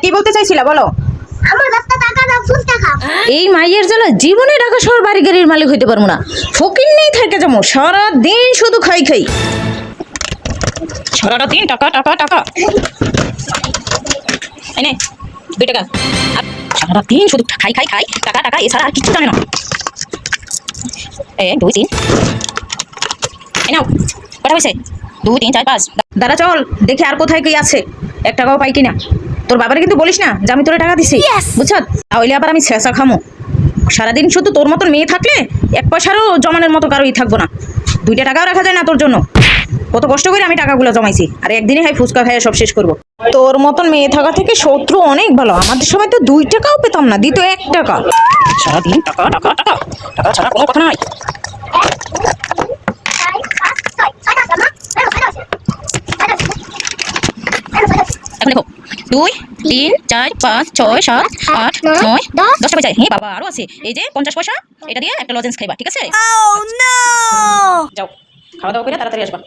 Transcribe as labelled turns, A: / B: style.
A: কি বলতে চাইছিলা বলো?
B: আমার 10 টাকা দাও, ফুচকা খাও।
A: এই মাইয়ের জ্বালা জীবনে ঢাকা শহর বাড়ি গাড়ির মালিক হইতে পারবো না। ফকির নেই থেকে যাবো, সারা দিন শুধু খাই খাই, সারাটা দিন টাকা টাকা টাকা। এনে 2 টাকা। আর সারা দিন শুধু খাই খাই খাই, টাকা টাকা, এছাড়া আর কিছু জানে না। 1 2 3। এই নাও, কটা হয়েছে? 2 3 4 5। দাঁড়া, চল দেখি আর কোথায় কি আছে, 1 টাকাও পাই কিনা। তোর বাবারে কিন্তু বলিস না যে আমি তোরে টাকা দিছি, বুঝছ? তাহলে আবার আমি ছেঁচা খামো। সারাদিন শুধু তোর মতন মেয়ে থাকলে 1 পয়সারও জমানোর মতো কারোই থাকবো না। 2 টাকাও রাখা যায় না তোর জন্য। কত কষ্ট করে আমি টাকাগুলো জমাইছি, আর একদিনে হাই ফুচকা খাইয়ে সব শেষ করবো। তোর মতন মেয়ে থাকা থেকে শত্রু অনেক ভালো। আমাদের সময় তো 2 টাকাও পেতাম না, দিত 1 টাকা। সারাদিন টাকা টাকা টাকা, টাকা ছাড়া কোনো কথা নাই। এখন দেখো, 2 3 4 5 6 7 8 9 10 টাকা চাই। হ্যাঁ বাবা, আরো আছে। এই যে 50 পয়সা, এটা দিয়ে একটা লজেন্স খাইবা, ঠিক আছে? যাও, খাওয়া দাওয়া করে তাড়াতাড়ি আসবা।